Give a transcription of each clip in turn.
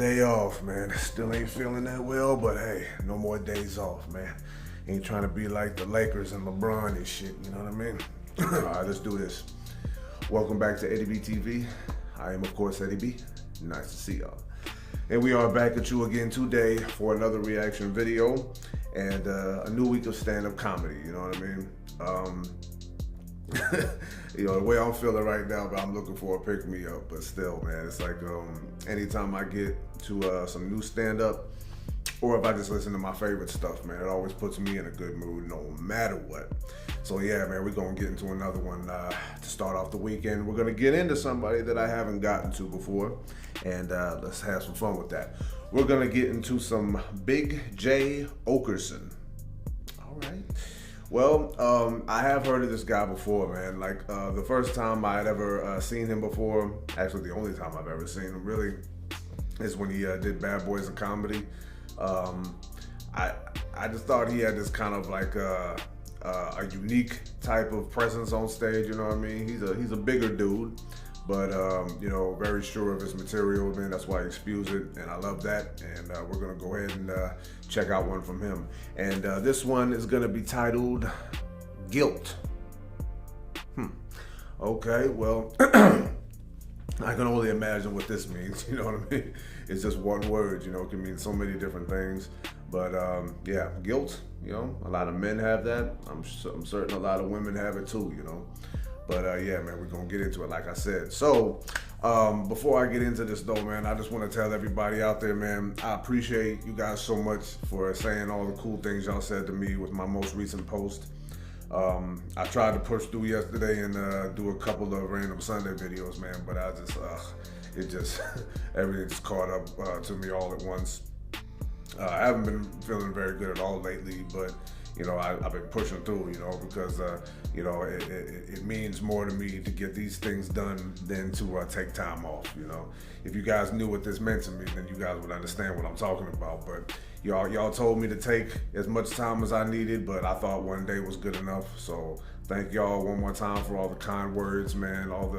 day off, man. Still ain't feeling that well, but hey, no more days off, man. Ain't trying to be like the Lakers and LeBron and shit, you know what I mean? All right, let's do this. Welcome back to Eddie B TV. I am, of course, Eddie B. Nice to see y'all. And we are back at you again today for another reaction video and a new week of stand-up comedy, you know what I mean? You know, the way I'm feeling right now, but I'm looking for a pick-me-up, but still, man, it's like anytime I get to some new stand-up, or if I just listen to my favorite stuff, man, it always puts me in a good mood no matter what. So yeah, man, we're gonna get into another one to start off the weekend. We're gonna get into somebody that I haven't gotten to before, and let's have some fun with that. We're gonna get into some Big Jay Oakerson. All right. Well, I have heard of this guy before, man. Like the first time I had ever seen him before, actually the only time I've ever seen him really, is when he did Bad Boys of Comedy. I just thought he had this kind of like a unique type of presence on stage, you know what I mean? He's a bigger dude, but you know, very sure of his material, man. That's why he spews it, and I love that. And we're gonna go ahead and check out one from him. And this one is gonna be titled Guilt. Okay, well, I can only imagine what this means, you know what I mean? It's just one word, you know, it can mean so many different things. But yeah, guilt, you know, a lot of men have that. I'm certain a lot of women have it too, you know. But yeah, man, we're gonna get into it, like I said. So before I get into this though, man, I just wanna tell everybody out there, man, I appreciate you guys so much for saying all the cool things y'all said to me with my most recent post. I tried to push through yesterday and do a couple of random Sunday videos, man, but I just, everything just caught up to me all at once. I haven't been feeling very good at all lately, but you know, I've been pushing through, you know, because you know, it means more to me to get these things done than to take time off, you know. If you guys knew what this meant to me, then you guys would understand what I'm talking about. But y'all told me to take as much time as I needed, but I thought one day was good enough. So thank y'all one more time for all the kind words, man, all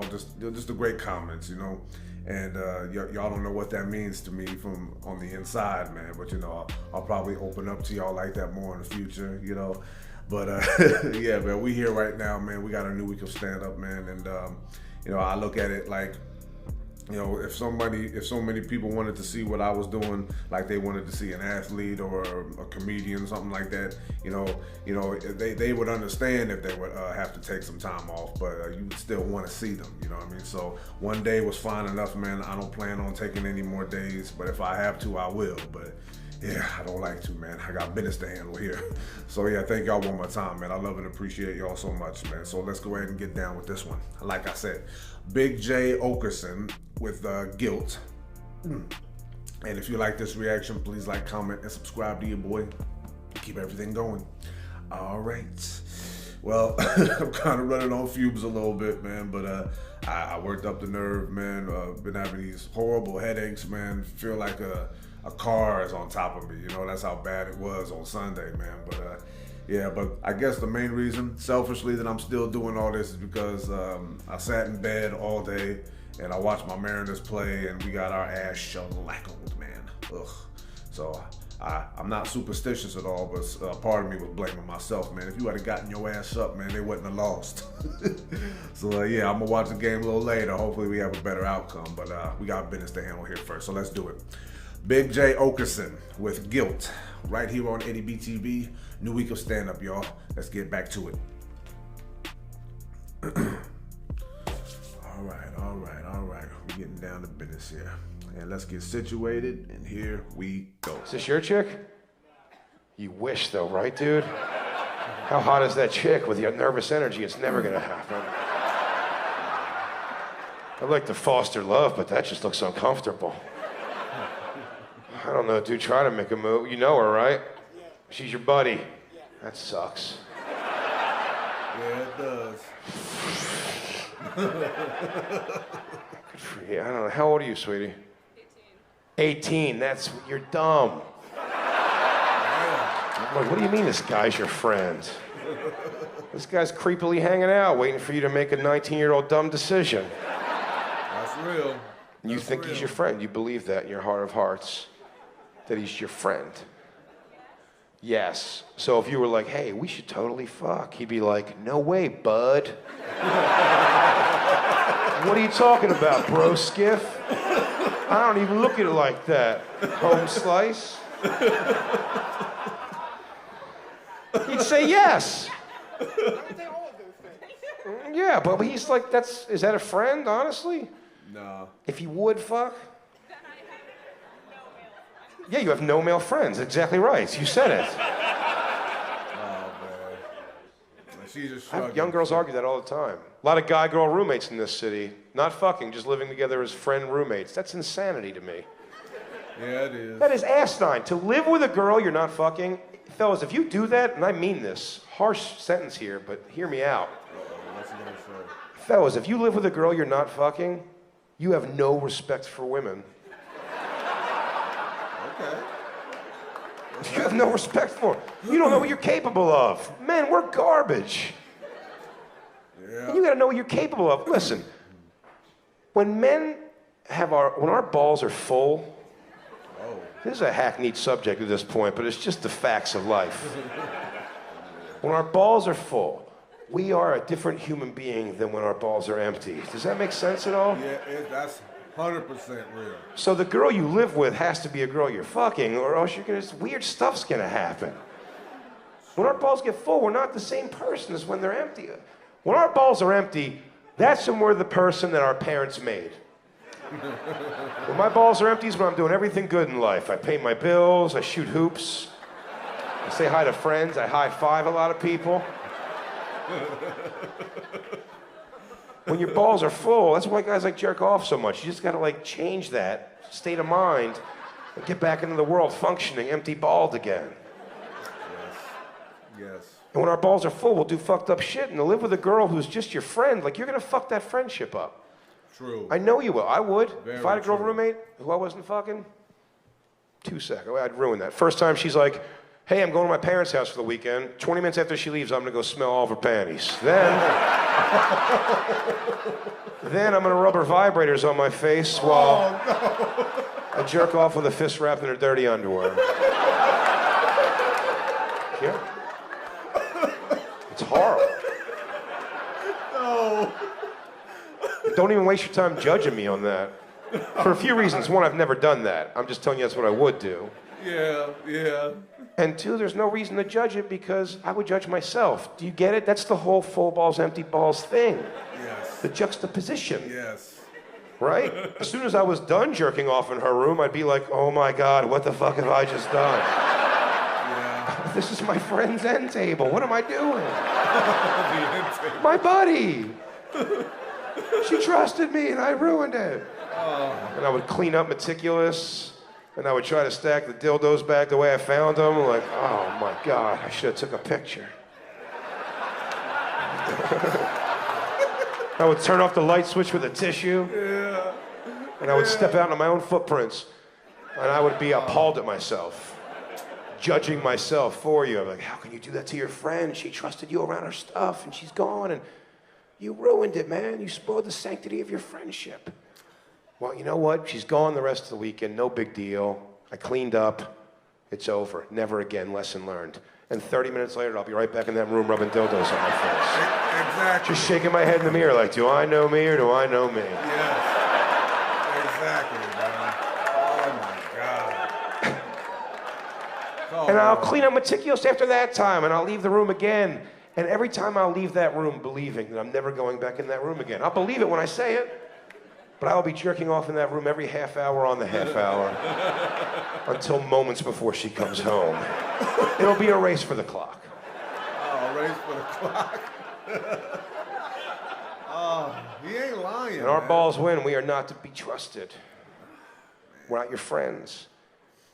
just the great comments, you know. And y'all don't know what that means to me from on the inside, man. But you know, I'll probably open up to y'all like that more in the future, you know. But yeah, man, we here right now, man. We got a new week of stand-up, man. And you know, I look at it like, you know, if so many people wanted to see what I was doing, like they wanted to see an athlete or a comedian, something like that, you know, they would understand if they would have to take some time off, but you would still want to see them, you know what I mean? So one day was fine enough, man. I don't plan on taking any more days, but if I have to, I will. But yeah, I don't like to, man. I got business to handle here. So yeah, thank y'all one more time, man. I love and appreciate y'all so much, man. So let's go ahead and get down with this one. Like I said, Big Jay Oakerson with Guilt. And if you like this reaction, please like, comment, and subscribe to your boy. Keep everything going. All right. Well, I'm kind of running on fumes a little bit, man, but I worked up the nerve, man. Been having these horrible headaches, man. Feel like a car is on top of me, you know. That's how bad it was on Sunday, man. But yeah, but I guess the main reason, selfishly, that I'm still doing all this is because I sat in bed all day and I watched my Mariners play and we got our ass shellackled, man. Ugh. So I'm not superstitious at all, but part of me was blaming myself, man. If you had gotten your ass up, man, they wouldn't have lost. So yeah, I'm gonna watch the game a little later. Hopefully we have a better outcome, but we got business to handle here first, so let's do it. Big Jay Oakerson with Guilt, right here on Eddie B TV. New week of stand-up, y'all. Let's get back to it. All right. We're getting down to business here. And let's get situated, and here we go. Is this your chick? You wish though, right, dude? How hot is that chick with your nervous energy? It's never gonna happen. I'd like to foster love, but that just looks uncomfortable. I don't know, dude, try to make a move. You know her, right? Yeah. She's your buddy. Yeah. That sucks. Yeah, it does. Good for you. I don't know. How old are you, sweetie? 18. That's, you're dumb. I'm like, what do you mean this guy's your friend? This guy's creepily hanging out, waiting for you to make a 19-year-old dumb decision. That's real. And you think he's your friend. You believe that in your heart of hearts, that he's your friend. Yes. So if you were like, hey, we should totally fuck, he'd be like, no way, bud. What are you talking about, bro skiff? I don't even look at it like that, home slice. He'd say yes. Yeah, but he's like, is that a friend, honestly? No. If you would fuck? Yeah, you have no male friends. Exactly right. You said it. Oh, man. She's just struggling. Young girls argue that all the time. A lot of guy-girl roommates in this city. Not fucking, just living together as friend roommates. That's insanity to me. Yeah, it is. That is asinine. To live with a girl you're not fucking. Fellas, if you do that, and I mean this, harsh sentence here, but hear me out. What's he gonna say? Fellas, if you live with a girl you're not fucking, you have no respect for women. Okay. You have no respect for them. You don't know what you're capable of. Men, we're garbage. Yeah. And you gotta know what you're capable of. Listen, when our balls are full, this is a hackneyed subject at this point, but it's just the facts of life. When our balls are full, we are a different human being than when our balls are empty. Does that make sense at all? Yeah, that's 100% real. So the girl you live with has to be a girl you're fucking, or else weird stuff's gonna happen. When our balls get full, we're not the same person as when they're empty. When our balls are empty, that's when we're the person that our parents made. When my balls are empty is when I'm doing everything good in life. I pay my bills, I shoot hoops, I say hi to friends, I high-five a lot of people. When your balls are full, that's why guys like jerk off so much. You just gotta like change that state of mind and get back into the world functioning, empty-balled again. Yes. And when our balls are full, we'll do fucked up shit. And to live with a girl who's just your friend, like you're gonna fuck that friendship up. True. I know you will. I would. Very if I had a girl true. roommate who I wasn't fucking, 2 seconds. I'd ruin that. First time she's like, hey, I'm going to my parents' house for the weekend. 20 minutes after she leaves, I'm gonna go smell all of her panties. Then I'm gonna rub her vibrators on my face while I jerk off with a fist wrapped in her dirty underwear. Yeah. It's horrible. No. Don't even waste your time judging me on that. For a few reasons. One, I've never done that. I'm just telling you that's what I would do. Yeah, yeah. And two, there's no reason to judge it because I would judge myself. Do you get it? That's the whole full balls, empty balls thing. Yes. The juxtaposition. Yes. Right? As soon as I was done jerking off in her room, I'd be like, oh my God, what the fuck have I just done? Yeah. This is my friend's end table. What am I doing? My buddy. She trusted me and I ruined it. And I would clean up meticulous. And I would try to stack the dildos back the way I found them. Like, oh my God, I should have took a picture. I would turn off the light switch with a tissue. Yeah. And I would step out on my own footprints. And I would be appalled at myself. Judging myself for you. I'm like, how can you do that to your friend? She trusted you around her stuff and she's gone and you ruined it, man. You spoiled the sanctity of your friendship. Well, you know what? She's gone the rest of the weekend. No big deal. I cleaned up. It's over. Never again. Lesson learned. And 30 minutes later, I'll be right back in that room rubbing dildos on my face. Exactly. Just shaking my head in the mirror like, do I know me or do I know me? Yes. Exactly, man. Oh, my God. And I'll clean up meticulous after that time, and I'll leave the room again. And every time I'll leave that room believing that I'm never going back in that room again. I'll believe it when I say it. But I'll be jerking off in that room every half hour on the half hour until moments before she comes home. It'll be a race for the clock. Oh, race for the clock. Oh, he ain't lying. And our man. balls win. We are not to be trusted. We're not your friends.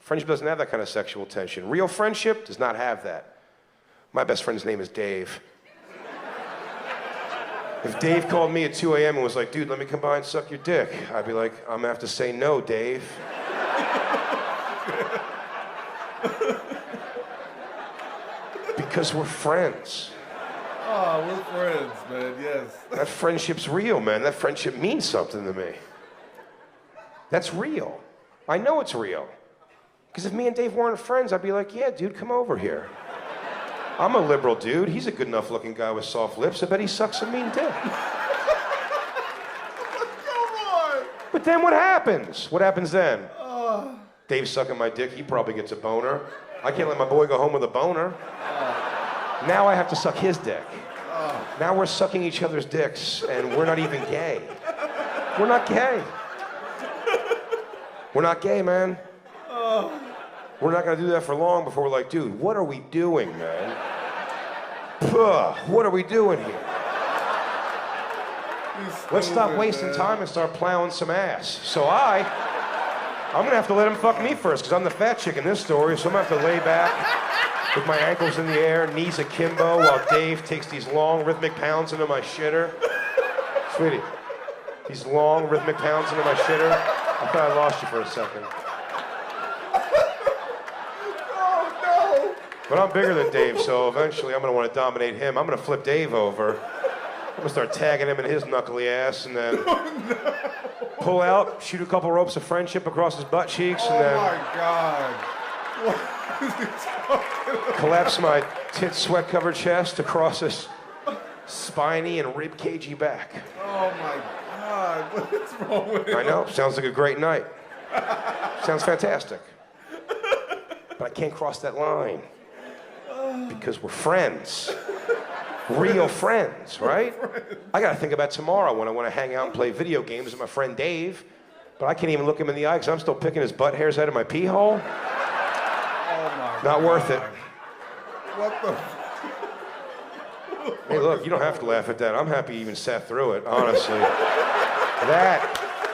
Friendship doesn't have that kind of sexual tension. Real friendship does not have that. My best friend's name is Dave. If Dave called me at 2 a.m. and was like, dude, let me come by and suck your dick, I'd be like, I'm gonna have to say no, Dave. Because we're friends. Oh, we're friends, man, yes. That friendship's real, man. That friendship means something to me. That's real. I know it's real. Because if me and Dave weren't friends, I'd be like, yeah, dude, come over here. I'm a liberal dude. He's a good enough looking guy with soft lips. I bet he sucks a mean dick. But then what happens? What happens then? Dave's sucking my dick. He probably gets a boner. I can't let my boy go home with a boner. Now I have to suck his dick. Now we're sucking each other's dicks, and we're not even gay. We're not gay. We're not gay, man. We're not gonna do that for long before we're like, dude, what are we doing, man? What are we doing here? Let's stop wasting time and start plowing some ass. So I'm gonna have to let him fuck me first, because I'm the fat chick in this story, so I'm gonna have to lay back with my ankles in the air, knees akimbo, while Dave takes these long rhythmic pounds into my shitter. Sweetie, these long rhythmic pounds into my shitter. I thought I lost you for a second. But I'm bigger than Dave, so eventually I'm gonna want to dominate him. I'm gonna flip Dave over. I'm gonna start tagging him in his knuckly ass, and then pull out, shoot a couple ropes of friendship across his butt cheeks, and then my God. What is he talking about? Collapse my tit sweat-covered chest across his spiny and rib cagey back. Oh my God, what's wrong with him? I know, sounds like a great night. Sounds fantastic. But I can't cross that line. Because we're friends. Real friends, right? I gotta think about tomorrow when I wanna hang out and play video games with my friend Dave, but I can't even look him in the eye because I'm still picking his butt hairs out of my pee hole. Oh my Not God. worth it. What the? Hey, look, you don't have to laugh at that. I'm happy you even sat through it, honestly. That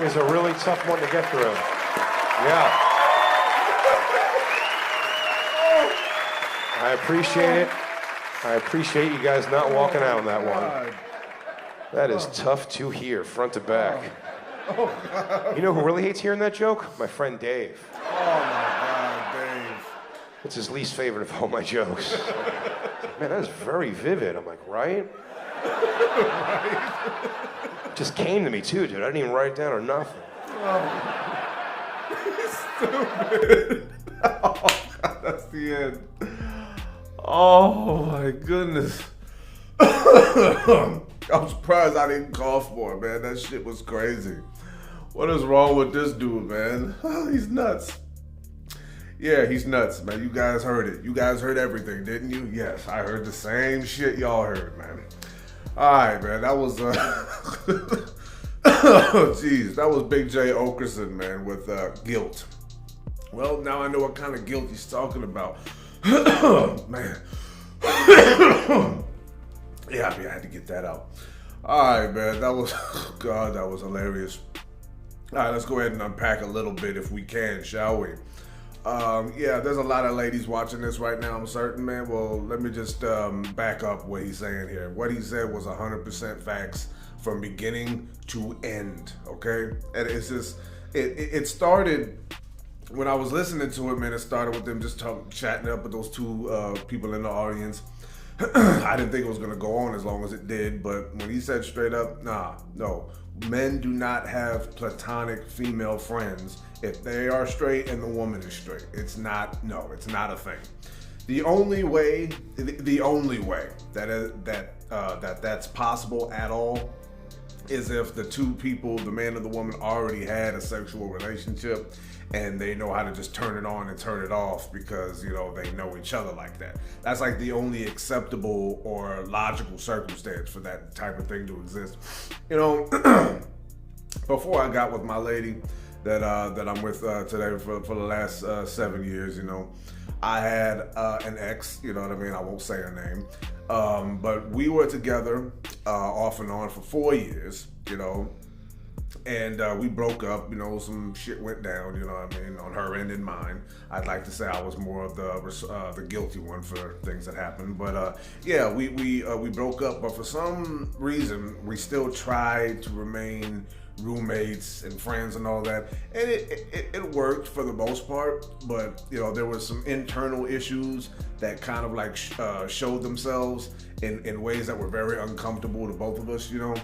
is a really tough one to get through. Yeah. I appreciate it. I appreciate you guys not walking out on that one. That is tough to hear, front to back. You know who really hates hearing that joke? My friend Dave. Oh my God, Dave. It's his least favorite of all my jokes. Man, that is very vivid. I'm like, right? Just came to me too, dude. I didn't even write it down or nothing. Stupid. Oh God, that's the end. Oh my goodness. I'm surprised I didn't cough more, man. That shit was crazy. What is wrong with this dude, man? He's nuts. Yeah, he's nuts, man. You guys heard it. You guys heard everything, didn't you? Yes, I heard the same shit y'all heard, man. All right, man. That was, oh, jeez. That was Big Jay Oakerson, man, with guilt. Well, now I know what kind of guilt he's talking about. Man. Yeah, I had to get that out. All right, man. That was, God, that was hilarious. All right, let's go ahead and unpack a little bit if we can, shall we? Yeah, there's a lot of ladies watching this right now, I'm certain, man. Well, let me just back up what he's saying here. What he said was 100% facts from beginning to end, okay? And it's just, it started, when I was listening to it, man, it started with them just chatting up with those two people in the audience. I didn't think it was gonna go on as long as it did, but when he said straight up, no, men do not have platonic female friends if they are straight and the woman is straight. It's not a thing. The only way that's possible at all is if the two people, the man and the woman, already had a sexual relationship and they know how to just turn it on and turn it off because, you know, they know each other like that. That's like the only acceptable or logical circumstance for that type of thing to exist. You know, before I got with my lady that I'm with today for the last 7 years, you know, I had an ex, you know what I mean? I won't say her name. But we were together off and on for 4 years, you know, and we broke up, you know, some shit went down, you know what I mean, on her end and mine. I'd like to say I was more of the guilty one for things that happened, but yeah, we broke up, but for some reason we still tried to remain roommates and friends and all that, and it worked for the most part, but you know, there was some internal issues that kind of like showed themselves in ways that were very uncomfortable to both of us, you know.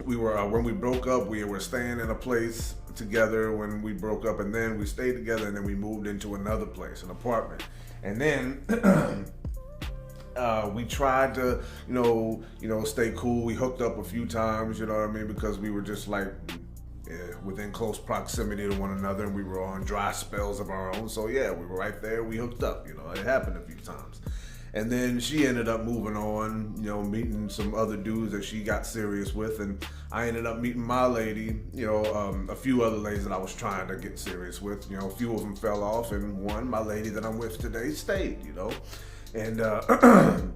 We were when we broke up, we were staying in a place together when we broke up, and then we stayed together, and then we moved into another place, an apartment. And then we tried to, stay cool. We hooked up a few times, you know what I mean? Because we were just like within close proximity to one another, and we were on dry spells of our own. So yeah, we were right there. We hooked up, it happened a few times. And then she ended up moving on, meeting some other dudes that she got serious with. And I ended up meeting my lady, a few other ladies that I was trying to get serious with. A few of them fell off, and one, my lady that I'm with today, stayed, And and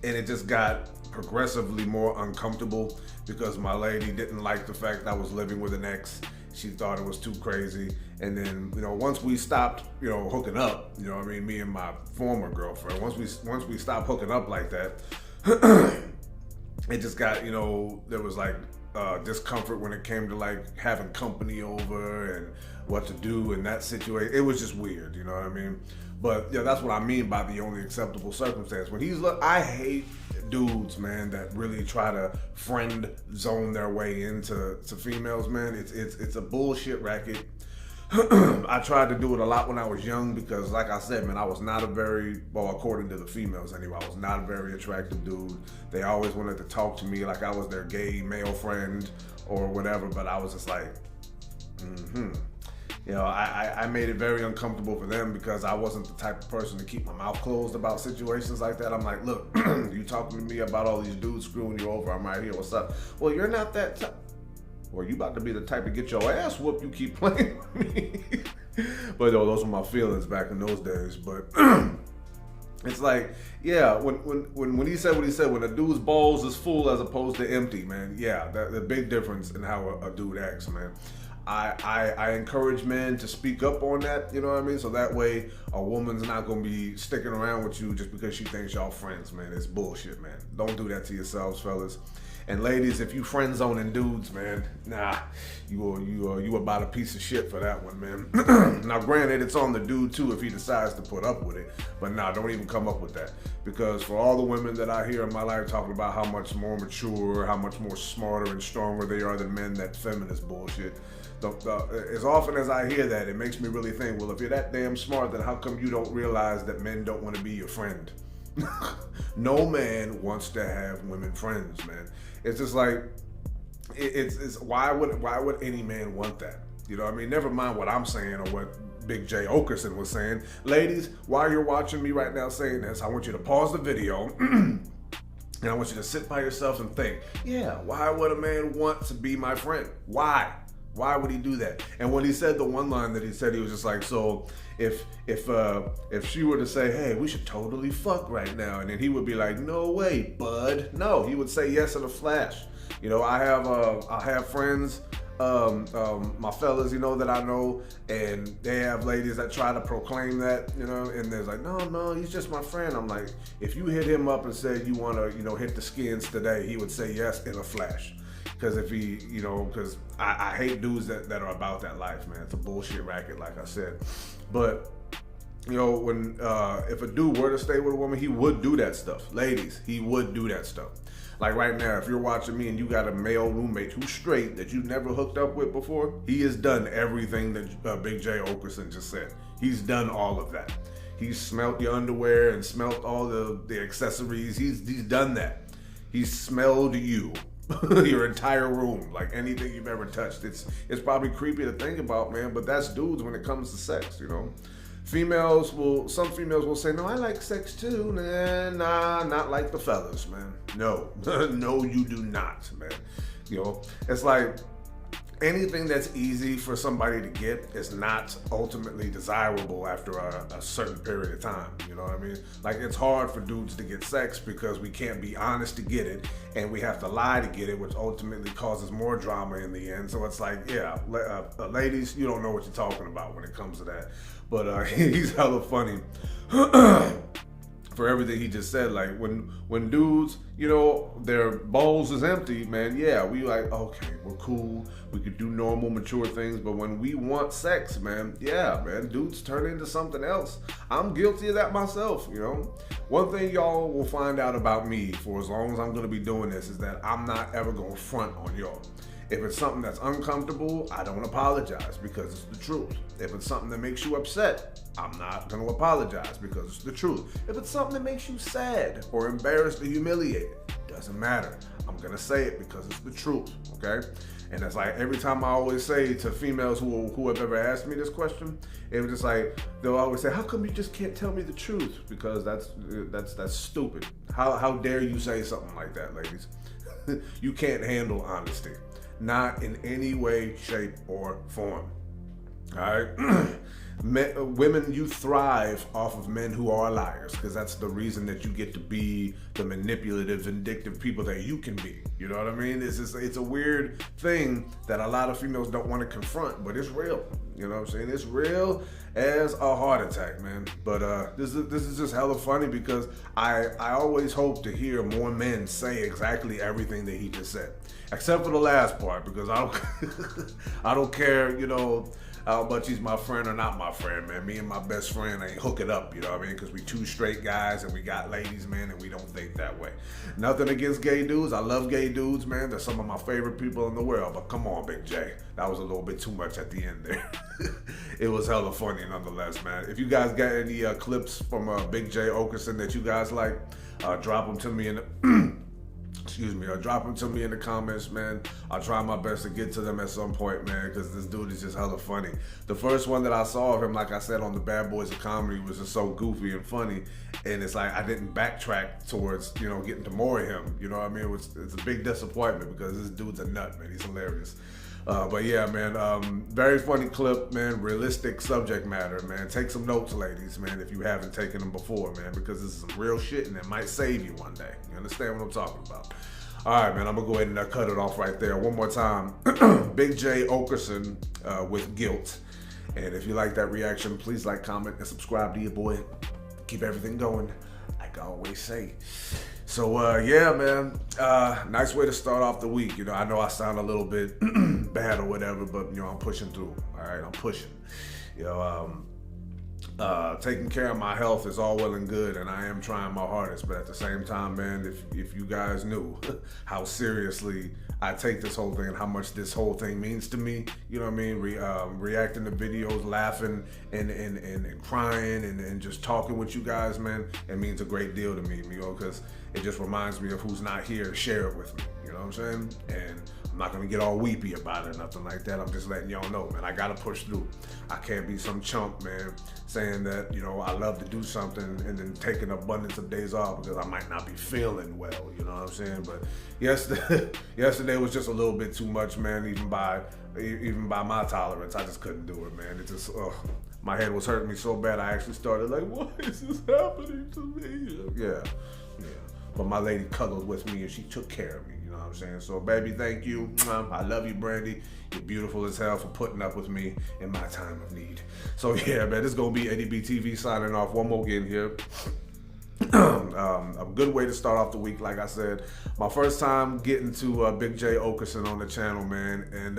it just got progressively more uncomfortable because my lady didn't like the fact that I was living with an ex. She thought it was too crazy. And then, once we stopped, hooking up, me and my former girlfriend, once we stopped hooking up like that, it just got, there was like discomfort when it came to like having company over and what to do in that situation. It was just weird, you know what I mean? But yeah, that's what I mean by the only acceptable circumstance. When I hate dudes, man, that really try to friend zone their way into females, man. It's a bullshit racket. I tried to do it a lot when I was young because, like I said, man, I was not according to the females anyway, I was not a very attractive dude. They always wanted to talk to me like I was their gay male friend or whatever, but I was just like, I made it very uncomfortable for them because I wasn't the type of person to keep my mouth closed about situations like that. I'm like, look, you talking to me about all these dudes screwing you over, I'm right here, what's up? Well, you're not that type. Well, you about to be the type to get your ass whooped, you keep playing with me. But those were my feelings back in those days. But it's like, yeah, when he said what he said, when a dude's balls is full as opposed to empty, man, yeah, the big difference in how a dude acts, man. I encourage men to speak up on that, you know what I mean? So that way a woman's not going to be sticking around with you just because she thinks y'all friends, man. It's bullshit, man. Don't do that to yourselves, fellas. And ladies, if you friend zoning dudes, man, nah, you about a piece of shit for that one, man. Now, granted, it's on the dude too if he decides to put up with it, but nah, don't even come up with that. Because for all the women that I hear in my life talking about how much more mature, how much more smarter and stronger they are than men, that feminist bullshit. As often as I hear that, it makes me really think, well, if you're that damn smart, then how come you don't realize that men don't want to be your friend? No man wants to have women friends, man. It's just like, it's why would any man want that? You know what I mean? Never mind what I'm saying or what Big Jay Oakerson was saying. Ladies, while you're watching me right now saying this, I want you to pause the video and I want you to sit by yourself and think, yeah, why would a man want to be my friend? Why? Why would he do that? And when he said the one line that he said, he was just like, so if she were to say, hey, we should totally fuck right now, and then he would be like, no way, bud. No, he would say yes in a flash. I have friends, my fellas, that I know, and they have ladies that try to proclaim that, and they're like, no, he's just my friend. I'm like, if you hit him up and said you want to, hit the skins today, he would say yes in a flash. Because if he, because I hate dudes that are about that life, man. It's a bullshit racket, like I said. But, when if a dude were to stay with a woman, he would do that stuff. Ladies, he would do that stuff. Like right now, if you're watching me and you got a male roommate who's straight that you've never hooked up with before, he has done everything that Big Jay Oakerson just said. He's done all of that. He's smelt your underwear and smelt all the accessories. He's done that. He's smelled you. Your entire room, like anything you've ever touched. It's probably creepy to think about, man, but that's dudes when it comes to sex, Some females will say, no, I like sex too. Nah, not like the fellas, man. No, no, you do not, man. It's like anything that's easy for somebody to get is not ultimately desirable after a certain period of time. You know what I mean? Like, it's hard for dudes to get sex because we can't be honest to get it, and we have to lie to get it, which ultimately causes more drama in the end. So it's like, yeah, ladies, you don't know what you're talking about when it comes to that. But he's hella funny. For everything he just said, like when dudes, their bowls is empty, man, yeah, we like, okay, we're cool, we could do normal, mature things, but when we want sex, man, yeah, man, dudes turn into something else. I'm guilty of that myself, One thing y'all will find out about me for as long as I'm gonna be doing this is that I'm not ever gonna front on y'all. If it's something that's uncomfortable, I don't apologize because it's the truth. If it's something that makes you upset, I'm not going to apologize because it's the truth. If it's something that makes you sad or embarrassed or humiliated, doesn't matter. I'm going to say it because it's the truth, okay? And it's like every time I always say to females who have ever asked me this question, it was just like, they'll always say, how come you just can't tell me the truth? Because that's stupid. How dare you say something like that, ladies? You can't handle honesty. Not in any way, shape, or form. All right? Women, you thrive off of men who are liars, because that's the reason that you get to be the manipulative, vindictive people that you can be. You know what I mean? It's a weird thing that a lot of females don't want to confront, but it's real. You know what I'm saying? It's real as a heart attack, man. But this is just hella funny because I always hope to hear more men say exactly everything that he just said, except for the last part, because I don't care, you know, how much he's my friend or not my friend, man. Me and my best friend ain't hooking up, you know what I mean? Because we two straight guys and we got ladies, man, and we don't think that way. Nothing against gay dudes. I love gay dudes, man. They're some of my favorite people in the world. But come on, Big J. That was a little bit too much at the end there. It was hella funny nonetheless, man. If you guys got any clips from Big Jay Oakerson that you guys like, drop them to me in the... Excuse me, or drop them to me in the comments, man. I'll try my best to get to them at some point, man, because this dude is just hella funny. The first one that I saw of him, like I said, on the Bad Boys of Comedy was just so goofy and funny, and it's like I didn't backtrack towards, you know, getting to more of him. You know what I mean? It's a big disappointment because this dude's a nut, man. He's hilarious. But yeah, man, very funny clip, man. Realistic subject matter, man. Take some notes, ladies, man, if you haven't taken them before, man, because this is some real shit and it might save you one day. You understand what I'm talking about? All right, man, I'm going to go ahead and cut it off right there. One more time. Big Jay Oakerson with Guilt. And if you like that reaction, please like, comment, and subscribe to your boy. Keep everything going, like I always say. So, yeah, man, nice way to start off the week. You know, I know I sound a little bit bad or whatever, but, you know, I'm pushing through, all right? I'm pushing. You know, taking care of my health is all well and good, and I am trying my hardest, but at the same time, man, if you guys knew how seriously I take this whole thing and how much this whole thing means to me, you know what I mean? Reacting to videos, laughing and crying and just talking with you guys, man, it means a great deal to me, you know, because it just reminds me of who's not here to share it with me, you know what I'm saying? And I'm not gonna get all weepy about it or nothing like that. I'm just letting y'all know, man, I gotta push through. I can't be some chump, man, saying that, you know, I love to do something and then take an abundance of days off because I might not be feeling well, you know what I'm saying? But yesterday was just a little bit too much, man, even by my tolerance. I just couldn't do it, man. It just, my head was hurting me so bad I actually started like, why is this happening to me? Yeah. But my lady cuddled with me and she took care of me, you know what I'm saying? So, baby, thank you. I love you, Brandy. You're beautiful as hell for putting up with me in my time of need. So, yeah, man, this is going to be Eddie B TV signing off. One more again here. A good way to start off the week, like I said. My first time getting to Big Jay Oakerson on the channel, man, and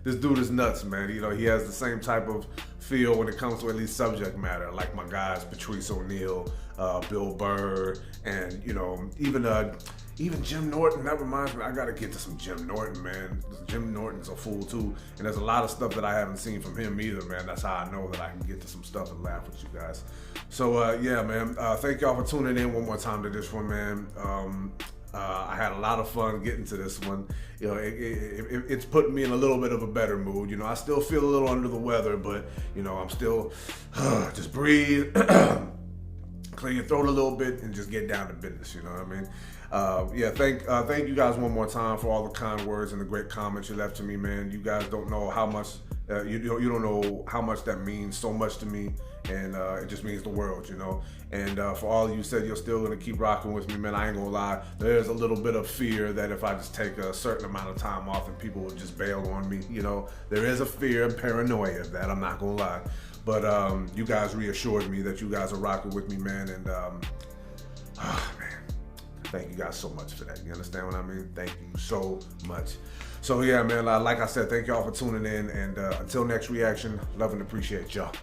this dude is nuts, man. You know, he has the same type of feel when it comes to at least subject matter, like my guys Patrice O'Neal, Bill Burr, and, you know, even Jim Norton. That reminds me, I gotta get to some Jim Norton, man. Jim Norton's a fool too, and there's a lot of stuff that I haven't seen from him either, man. That's how I know that I can get to some stuff and laugh with you guys. So yeah, man, thank y'all for tuning in one more time to this one, man. I had a lot of fun getting to this one. You know, it's putting me in a little bit of a better mood. You know, I still feel a little under the weather, but, you know, I'm still, just breathe, clear your throat a little bit, and just get down to business, you know what I mean? Yeah, thank you guys one more time for all the kind words and the great comments you left to me, man. You guys don't know how much, you don't know how much that means so much to me, and it just means the world, you know. And for all of you said you're still gonna keep rocking with me, man, I ain't gonna lie. There's a little bit of fear that if I just take a certain amount of time off and people will just bail on me, you know. There is a fear and paranoia of that, I'm not gonna lie. But you guys reassured me that you guys are rocking with me, man, and man, thank you guys so much for that. You understand what I mean? Thank you so much. So yeah, man, like I said, thank y'all for tuning in, and until next reaction, love and appreciate y'all.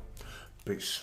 Peace.